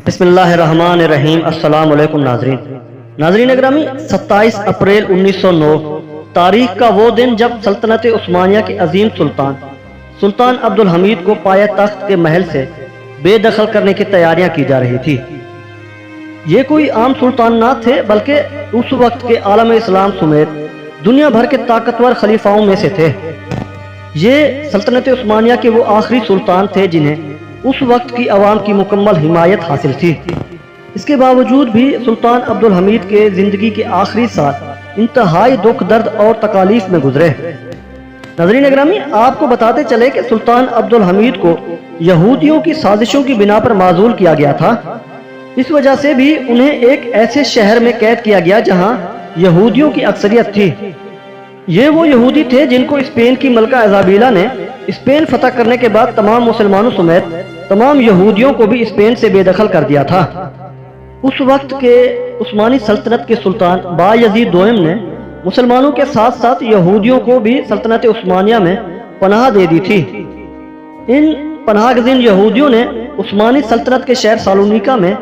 بسم اللہ الرحمن الرحیم۔ السلام علیکم ناظرین اکرامی، 27 اپریل 1909 تاریخ کا وہ دن جب سلطنت عثمانیہ کے عظیم سلطان عبدالحمید کو پایہ تخت کے محل سے بے دخل کرنے کی تیاریاں کی جا رہی تھی۔ یہ کوئی عام سلطان نہ تھے، بلکہ اس وقت کے عالم اسلام سمیت دنیا بھر کے طاقتور خلیفاؤں میں سے تھے۔ یہ سلطنت عثمانیہ کے وہ آخری سلطان تھے جنہیں اس وقت کی عوام کی مکمل حمایت حاصل تھی۔ اس کے باوجود بھی سلطان عبدالحمید کے زندگی کے آخری سال انتہائی دکھ درد اور تکالیف میں گزرے۔ ناظرین اکرامی، آپ کو بتاتے چلے کہ سلطان عبدالحمید کو یہودیوں کی سازشوں کی بنا پر معزول کیا گیا تھا۔ اس وجہ سے بھی انہیں ایک ایسے شہر میں قید کیا گیا جہاں یہودیوں کی اکثریت تھی۔ یہ وہ یہودی تھے جن کو اسپین کی ملکہ ایزابیلا نے اسپین فتح کرنے کے بعد تمام مسلمانوں سمیت تمام یہودیوں کو بھی اسپین سے بے دخل کر دیا تھا۔ اس وقت کے عثمانی سلطنت کے سلطان بایزید دوئم نے مسلمانوں کے ساتھ ساتھ یہودیوں کو بھی سلطنت عثمانیہ میں پناہ دے دی تھی۔ ان پناہ گزین یہودیوں نے عثمانی سلطنت کے شہر سالونیکا میں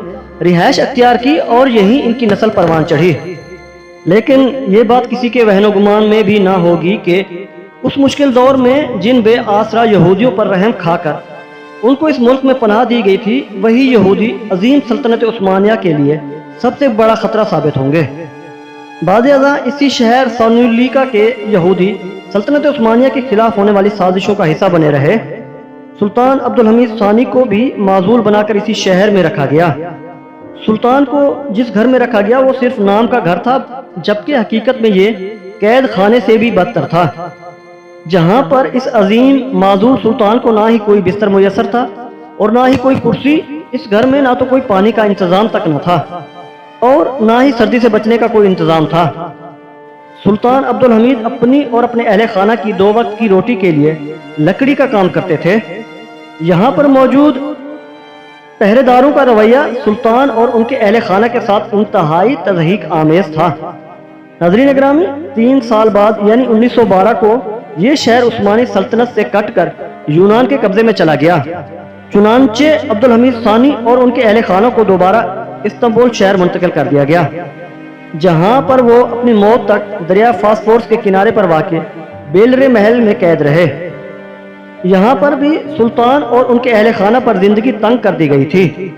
رہائش اختیار کی اور یہیں ان کی نسل پروان چڑھی۔ لیکن یہ بات کسی کے وہن و گمان میں بھی نہ ہوگی کہ اس مشکل دور میں جن بے آسرا یہودیوں پر رحم کھا کر ان کو اس ملک میں پناہ دی گئی تھی، وہی یہودی عظیم سلطنت عثمانیہ کے لیے سب سے بڑا خطرہ ثابت ہوں گے۔ بعد ازاں اسی شہر سالونیکا کے یہودی سلطنت عثمانیہ کے خلاف ہونے والی سازشوں کا حصہ بنے رہے۔ سلطان عبدالحمید ثانی کو بھی معزول بنا کر اسی شہر میں رکھا گیا۔ سلطان کو جس گھر میں رکھا گیا وہ صرف نام کا گھر تھا، جبکہ حقیقت میں یہ قید خانے سے بھی بدتر تھا، جہاں پر اس عظیم معزول سلطان کو نہ ہی کوئی بستر میسر تھا اور نہ ہی کوئی کرسی۔ اس گھر میں نہ تو کوئی پانی کا انتظام تک نہ تھا اور نہ ہی سردی سے بچنے کا کوئی انتظام تھا۔ سلطان عبدالحمید اپنی اور اپنے اہل خانہ کی 2 وقت کی روٹی کے لیے لکڑی کا کام کرتے تھے۔ یہاں پر موجود پہرے داروں کا رویہ سلطان اور ان کے اہل خانہ کے ساتھ انتہائی تضحیک آمیز تھا۔ ناظرین اکرامی، 3 سال بعد یعنی 1912 کو یہ شہر عثمانی سلطنت سے کٹ کر یونان کے قبضے میں چلا گیا۔ چنانچہ عبدالحمید ثانی اور ان کے اہل خانوں کو دوبارہ استنبول شہر منتقل کر دیا گیا، جہاں پر وہ اپنی موت تک دریا فاسفورس کے کنارے پر واقع بیلرے محل میں قید رہے۔ یہاں پر بھی سلطان اور ان کے اہل خانہ پر زندگی تنگ کر دی گئی تھی۔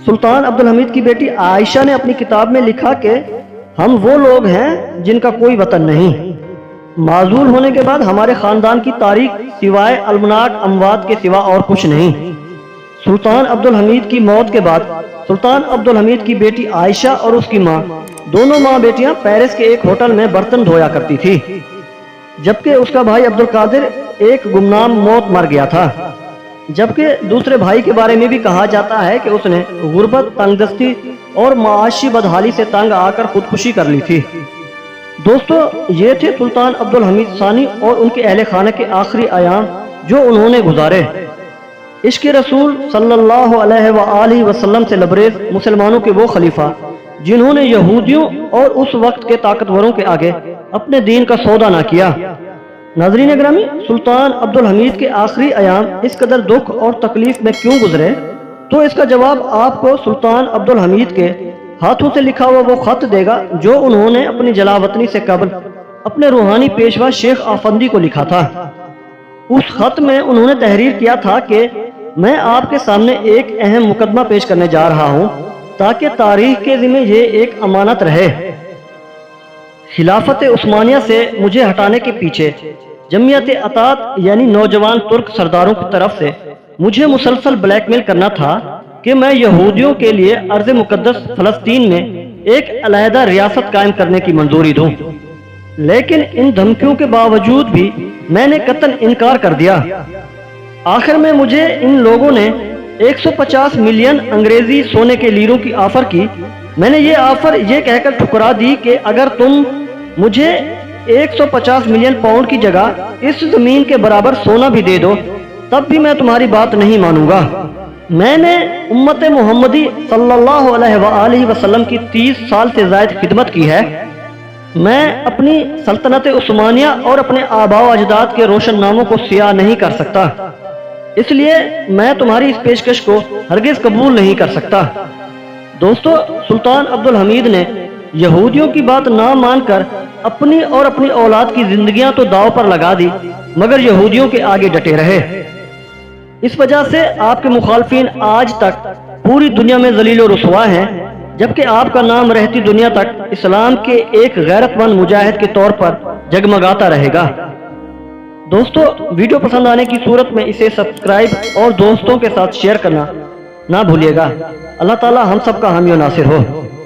سلطان عبدالحمید کی بیٹی عائشہ نے اپنی کتاب میں لکھا کہ ہم وہ لوگ ہیں جن کا کوئی وطن نہیں۔ معزول ہونے کے بعد ہمارے خاندان کی تاریخ سوائے المناک اموات کے سوا اور کچھ نہیں۔ سلطان عبدالحمید کی موت کے بعد سلطان عبدالحمید کی بیٹی عائشہ اور اس کی ماں، دونوں ماں بیٹیاں پیرس کے ایک ہوٹل میں برتن دھویا کرتی تھی، جبکہ اس کا بھائی عبدالقادر ایک گمنام موت مر گیا تھا۔ جبکہ دوسرے بھائی کے بارے میں بھی کہا جاتا ہے کہ اس نے غربت، تنگ دستی اور معاشی بدحالی سے تنگ آ کر خودکشی کر لی تھی۔ دوستو، یہ تھے سلطان عبدالحمید ثانی اور ان کے اہل خانہ کے آخری ایام جو انہوں نے گزارے۔ عشق رسول صلی اللہ علیہ وآلہ وسلم سے لبریز مسلمانوں کے وہ خلیفہ جنہوں نے یہودیوں اور اس وقت کے طاقتوروں کے آگے اپنے دین کا سودا نہ کیا۔ ناظرین اکرامی، سلطان عبدالحمید کے آخری ایام اس قدر دکھ اور تکلیف میں کیوں گزرے، تو اس کا جواب آپ کو سلطان عبدالحمید کے ہاتھوں سے لکھا ہوا وہ خط دے گا جو انہوں نے اپنی جلاوطنی سے قبل اپنے روحانی پیشوا شیخ آفندی کو لکھا تھا۔ اس خط میں انہوں نے تحریر کیا تھا کہ میں آپ کے سامنے ایک اہم مقدمہ پیش کرنے جا رہا ہوں تاکہ تاریخ کے ذمہ یہ ایک امانت رہے۔ خلافت عثمانیہ سے مجھے ہٹانے کے پیچھے جمعیت اطاعت یعنی نوجوان ترک سرداروں کی طرف سے مجھے مسلسل بلیک میل کرنا تھا کہ میں یہودیوں کے لیے ارض مقدس فلسطین میں ایک علیحدہ ریاست قائم کرنے کی منظوری دوں، لیکن ان دھمکیوں کے باوجود بھی میں نے قطعاً انکار کر دیا۔ آخر میں مجھے ان لوگوں نے 150 ملین انگریزی سونے کے لیروں کی آفر کی۔ میں نے یہ آفر یہ کہہ کر ٹھکرا دی کہ اگر تم مجھے 150 ملین پاؤنڈ کی جگہ اس زمین کے برابر سونا بھی دے دو تب بھی میں تمہاری بات نہیں مانوں گا۔ میں نے امت محمدی صلی اللہ علیہ وآلہ وسلم کی 30 سال سے زائد خدمت کی ہے۔ میں اپنی سلطنت عثمانیہ اور اپنے آباء و اجداد کے روشن ناموں کو سیاہ نہیں کر سکتا۔ اس لیے میں تمہاری اس پیشکش کو ہرگز قبول نہیں کر سکتا۔ دوستو، سلطان عبدالحمید نے یہودیوں کی بات نہ مان کر اپنی اور اپنی اولاد کی زندگیاں تو داؤ پر لگا دی، مگر یہودیوں کے آگے ڈٹے رہے۔ اس وجہ سے آپ کے مخالفین آج تک پوری دنیا میں ذلیل و رسوا ہیں، جبکہ آپ کا نام رہتی دنیا تک اسلام کے ایک غیرت مند مجاہد کے طور پر جگمگاتا رہے گا۔ دوستو، ویڈیو پسند آنے کی صورت میں اسے سبسکرائب اور دوستوں کے ساتھ شیئر کرنا نہ بھولیے گا۔ اللہ تعالی ہم سب کا حامی و ناصر ہو۔